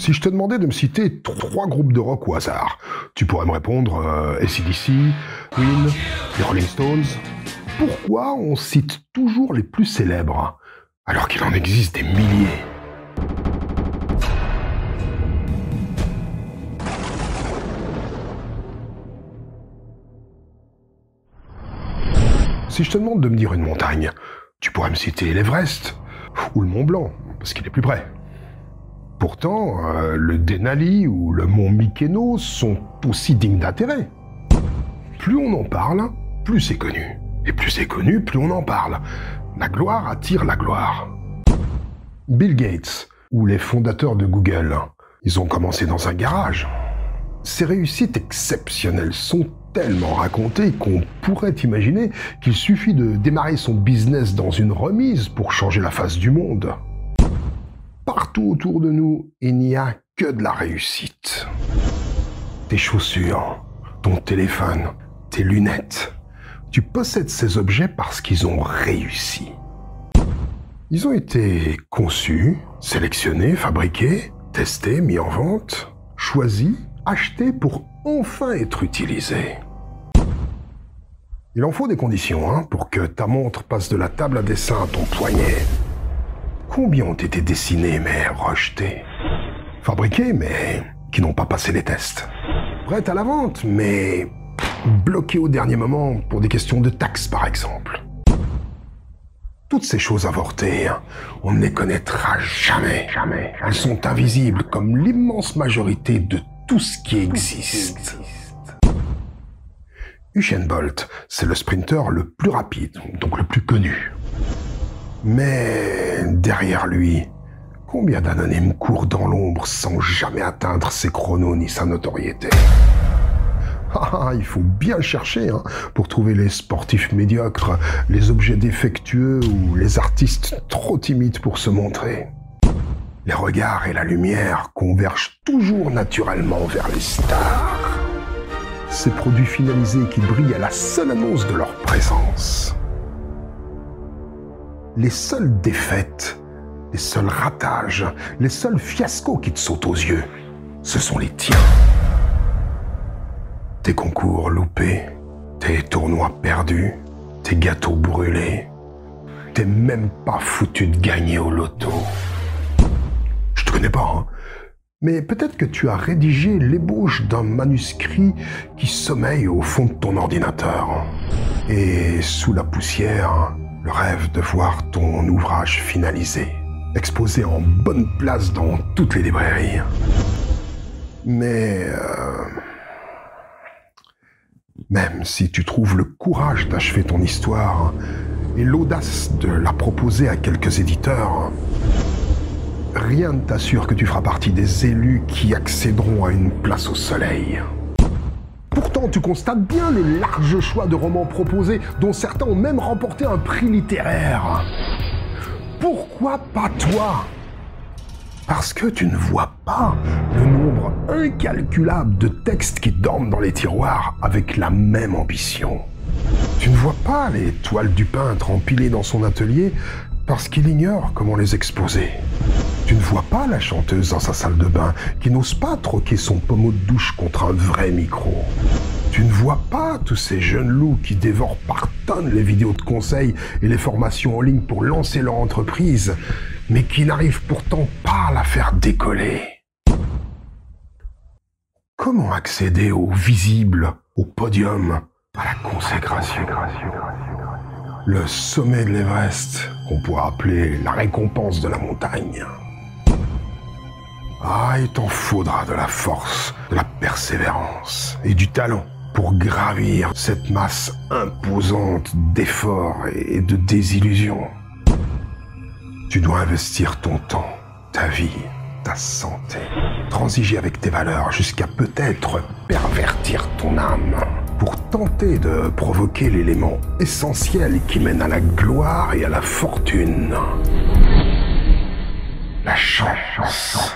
Si je te demandais de me citer 3 groupes de rock au hasard, tu pourrais me répondre AC/DC, Queen, les Rolling Stones. Pourquoi on cite toujours les plus célèbres, alors qu'il en existe des milliers? Si je te demande de me dire une montagne, tu pourrais me citer l'Everest ou le Mont Blanc, parce qu'il est plus près. Pourtant, le Denali ou le mont Mykénos sont aussi dignes d'intérêt. Plus on en parle, plus c'est connu. Et plus c'est connu, plus on en parle. La gloire attire la gloire. Bill Gates ou les fondateurs de Google, ils ont commencé dans un garage. Ces réussites exceptionnelles sont tellement racontées qu'on pourrait imaginer qu'il suffit de démarrer son business dans une remise pour changer la face du monde. Partout autour de nous, il n'y a que de la réussite. Tes chaussures, ton téléphone, tes lunettes. Tu possèdes ces objets parce qu'ils ont réussi. Ils ont été conçus, sélectionnés, fabriqués, testés, mis en vente, choisis, achetés pour enfin être utilisés. Il en faut des conditions pour que ta montre passe de la table à dessin à ton poignet. Combien ont été dessinés mais rejetés? Fabriqués mais qui n'ont pas passé les tests? Prêts à la vente mais bloqués au dernier moment pour des questions de taxes par exemple? Toutes ces choses avortées, on ne les connaîtra jamais. Elles sont invisibles comme l'immense majorité de tout ce qui existe. Usain Bolt, c'est le sprinter le plus rapide, donc le plus connu. Mais derrière lui, combien d'anonymes courent dans l'ombre sans jamais atteindre ses chronos ni sa notoriété? Il faut bien chercher pour trouver les sportifs médiocres, les objets défectueux ou les artistes trop timides pour se montrer. Les regards et la lumière convergent toujours naturellement vers les stars. Ces produits finalisés qui brillent à la seule annonce de leur présence. Les seules défaites, les seuls ratages, les seuls fiascos qui te sautent aux yeux, ce sont les tiens. Tes concours loupés, tes tournois perdus, tes gâteaux brûlés, t'es même pas foutu de gagner au loto. Je te connais pas, mais peut-être que tu as rédigé l'ébauche d'un manuscrit qui sommeille au fond de ton ordinateur. Et sous la poussière, le rêve de voir ton ouvrage finalisé, exposé en bonne place dans toutes les librairies. Mais même si tu trouves le courage d'achever ton histoire et l'audace de la proposer à quelques éditeurs, rien ne t'assure que tu feras partie des élus qui accéderont à une place au soleil. Pourtant, tu constates bien le large choix de romans proposés, dont certains ont même remporté un prix littéraire. Pourquoi pas toi? Parce que tu ne vois pas le nombre incalculable de textes qui dorment dans les tiroirs avec la même ambition. Tu ne vois pas les toiles du peintre empilées dans son atelier parce qu'il ignore comment les exposer. Tu ne vois pas la chanteuse dans sa salle de bain qui n'ose pas troquer son pommeau de douche contre un vrai micro. Tu ne vois pas tous ces jeunes loups qui dévorent par tonnes les vidéos de conseils et les formations en ligne pour lancer leur entreprise, mais qui n'arrivent pourtant pas à la faire décoller. Comment accéder au visible, au podium, à la consécration? Le sommet de l'Everest, qu'on pourrait appeler la récompense de la montagne. Il t'en faudra de la force, de la persévérance et du talent pour gravir cette masse imposante d'efforts et de désillusions. Tu dois investir ton temps, ta vie, ta santé, transiger avec tes valeurs jusqu'à peut-être pervertir ton âme pour tenter de provoquer l'élément essentiel qui mène à la gloire et à la fortune. La chance.